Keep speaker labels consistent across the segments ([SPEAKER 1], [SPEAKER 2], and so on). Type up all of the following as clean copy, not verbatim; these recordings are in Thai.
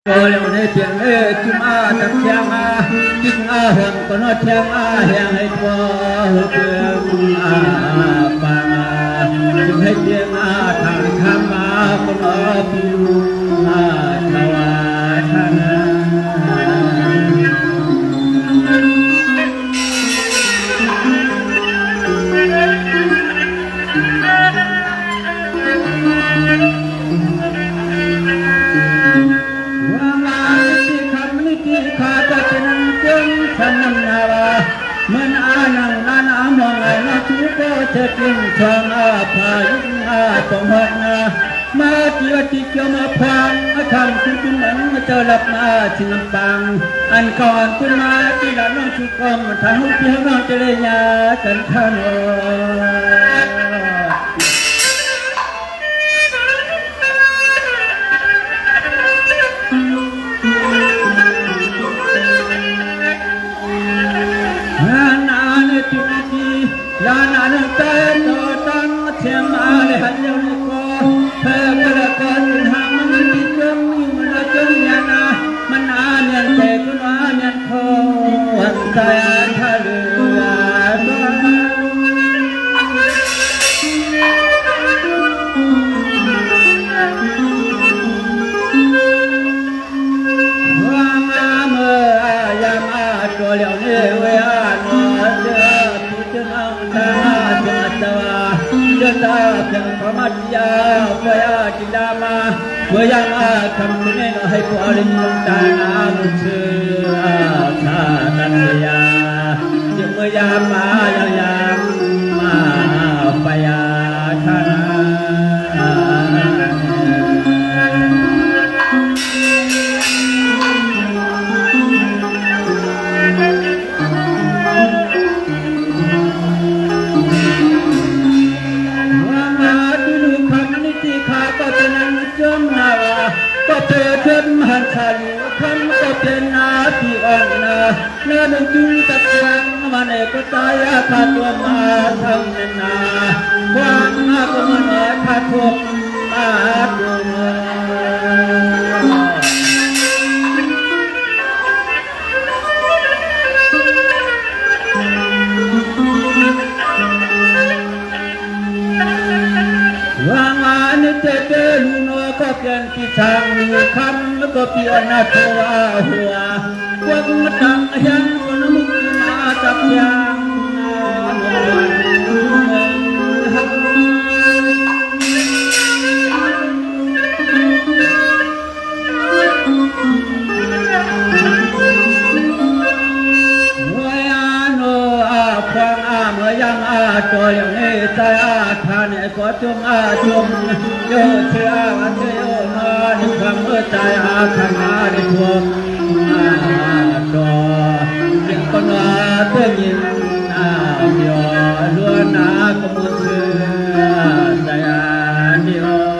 [SPEAKER 1] Kalau ni tiang cuma tak tiang cuma hang kono tiang yang itu tiang apa cuma tiang thang khama kono piu kawasan Cekin chong payung penghorna mati wati kiama pang akan kumpul mencelap cilampang angkauan pun mati dalam cukup tahu tiada celenya kentano Lana nantano tang tiang alehan yang ko pekalakan haman dikam yumanakan yana mananyan tekunanyan ko antayan haluan wangama ayam atoliau newean yang pamatia paya kilama yang akan mengenai paling tanah musuh tanah yang paya tanah Nanti takkan mana percaya kata macam mana, wang aku mana kata macam wang ane teteluno kopian pisang kam kopian tua hua. Wang matang yang menemukan atap yang wayano apang yang atol yang saya thane ko tum yo sia yo ma ni kam saya khana ni thum do kono tengin yo luana kemusu saya dio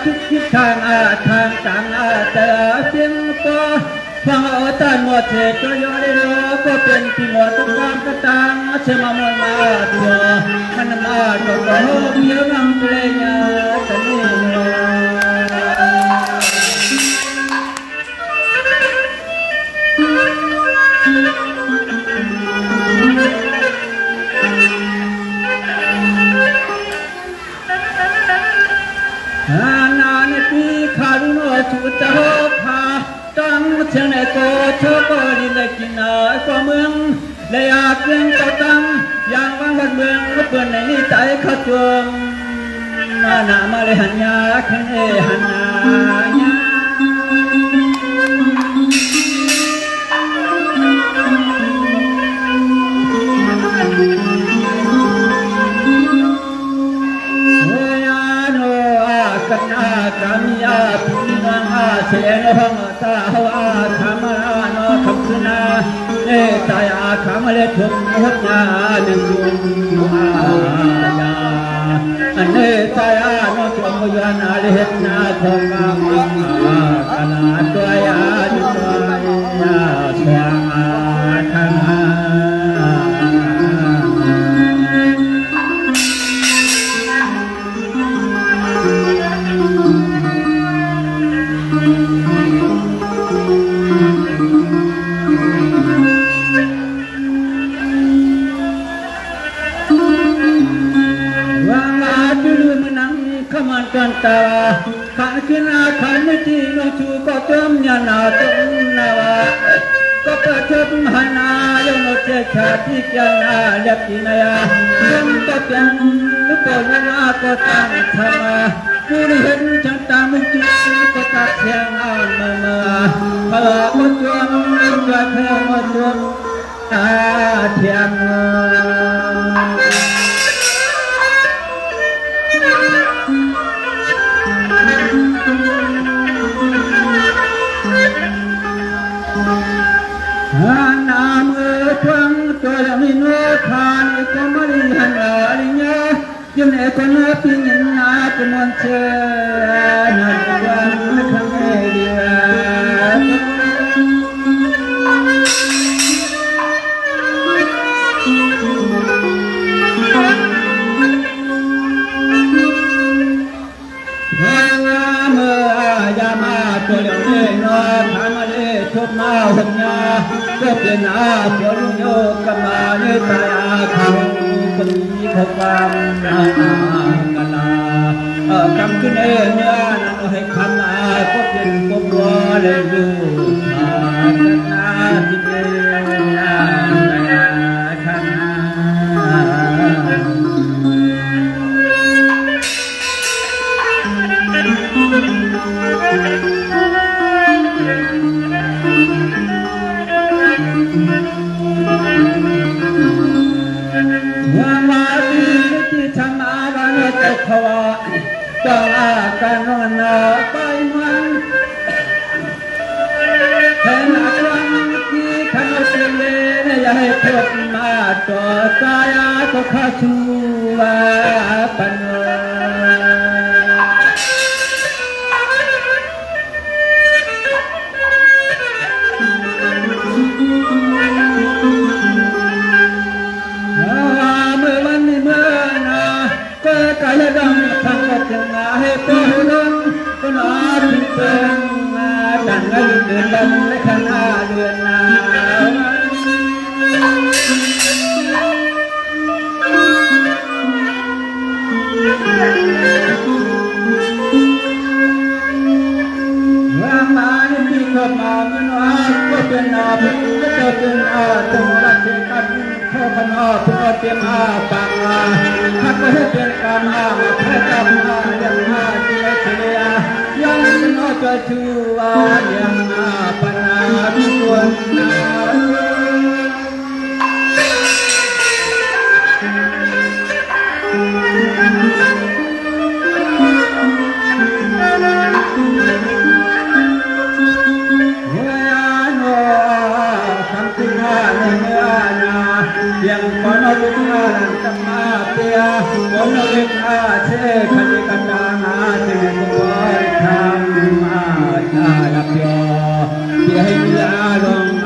[SPEAKER 1] Chúc thang thang tang tờ tiếng co phang ở tan một thể cho yo đi lo cóเป็นที่หมดตามกตังเสมามันมาตัวมันมาตัวก็เมียนังเลญาตะนี่จะหอบพาตั้งเชียงในโกเธอก็ดีเลยกินหน่อยกว่าเมืองเลยอยากเลี้ยงเต่าตั้งอย่างว่างวันเมืองก็เปิดในนี้ใจเขาจวงหน้ามาเลยหันยาแค่หันยาเสนห้องตาหวาธรรมานอคำสนาตายาคำเลทุมหัวหน้าหนึ่งดวงอาญา อันเนตายาโนจมยานาลิหนาทองมาขนาตัวยาดุตัวยาสวางขนากันตาขันขึ้นอาขันไม่ที่ลงชูก็เติมยานาตุนนาวาก็เปิดเทิดมหานาโยนเจชาติกันนาเล็บกินายายังก็เป็นลูกโยนาก็ตั้งธรรมาผู้เห็นจังตามุจิก็ตัดเสียงอ่านมาพระก็จวงก็เทวจวงเทียมนามือทวงตัวมิโนทานก็มาริหันอาริยาอยู่ในคนปีนินาเป็นวันเชนันวันขังเอเดียตัวเลี้ยงเล่นน้องทำมาเล่ชกมาหุ่นยาก็เป็นอาเพื่อลุงโยกมาเนื้อตายอาเขาคนนี้เขาความนากันนาคำขึ้นเนื้อนั่งให้คำอาก็เป็นกบวัวเลยดูมากันนาที่เดียวขันมาดีที่ทำมาบ้านตกขวาต้องอาการนอนไปมันเห็นอาการที่ทำเสียเลยอย่าให้พบมาต่อตายก็ข้าชูปันกายดำทั้งหมดยังให้เป็นลมก็นอนเป็นดังเงินเดือนลมในขณะเดือนหนาวว่ามาในปีก็มาเมื่อวานก็เป็นนาเป็นก็เป็นจังหวัดเชียงคานเข้าพนอเพื่อเตรียมปากถ้าก็ให้เป็นกรรมมาแค่กรรมยังที่ไม่เสียยังนอจะชูยังปัญหาทุกคนยังคนลุกมาตั้งมาเปียคนลุกมาเชยขันกันดานาจึงตัวทำมาชาลับยอที่ให้มีอารมณ์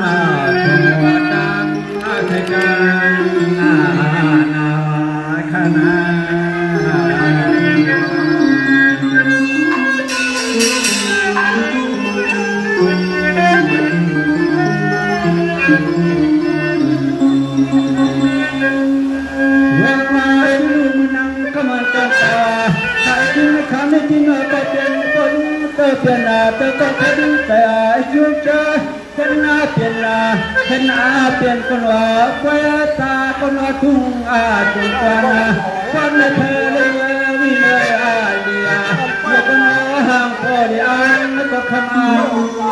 [SPEAKER 1] ตัวดังเทกันนาขนาเป็นนาเป็นก็คดีแต่ยุ่งเจอเป็นนาเป็นคนว่าควายตาคนว่าทุ่งทุ่งกวางคนละเธอเลยวิเลยเดียยกน้อห่างพอดีก็ขมา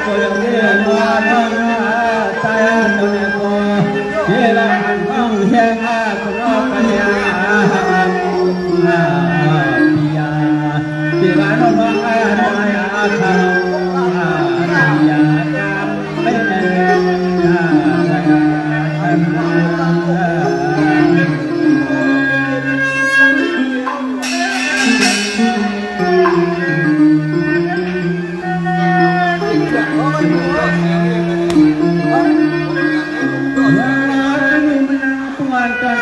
[SPEAKER 1] ตัวเดียวมาทางตายตัวเดียวเวลาห้องแห่งคนออกกันยาปิยาปิวานน้องอาณาคาปิยาเป็น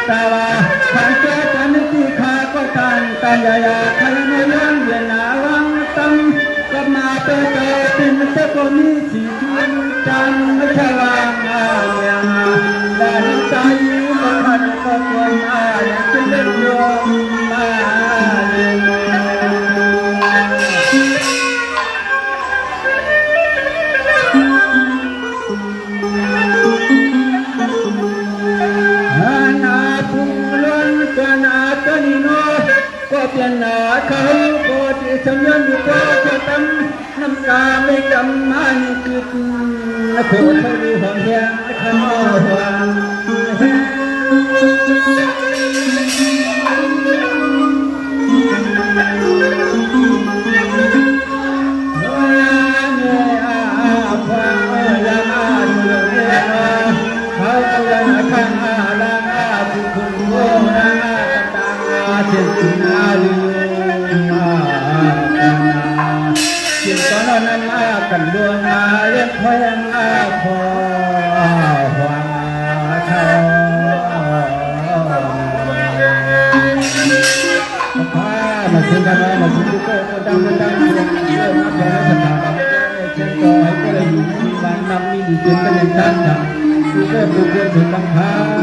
[SPEAKER 1] ตาวาขันเจตันติขาก็ตันยายาขันโยนเวียนาวังตังก็มาเตเตตินเตโกมิสิทุนจันไม่ใช่วางอาเมียงแต่ใจมันก็ควรอาอย่างเป็นเรื่องโยมมาก็เปลี่ยนหน้าเขาก็ที่สมยันอยู่ก็ตั้งน้ำตาไม่จำมันคือโคตรดูหอมแดงข้างนอกเขาก็ยังข้างล่างผู้คนโง่เจ็บนาลีจิตตอนนั้นมากันดวงมาเลี้ยงพ่อยังอาพอหัวเท้าพามาถึงกันมาถึงที่โต๊ะดังเรื่องมาแพ้สถาบันเช่นต่อให้ก็เลยอยู่ที่บ้านนำมีดีเกินกันอย่างนั้นที่เริ่มดูเรื่องถึงบังคับ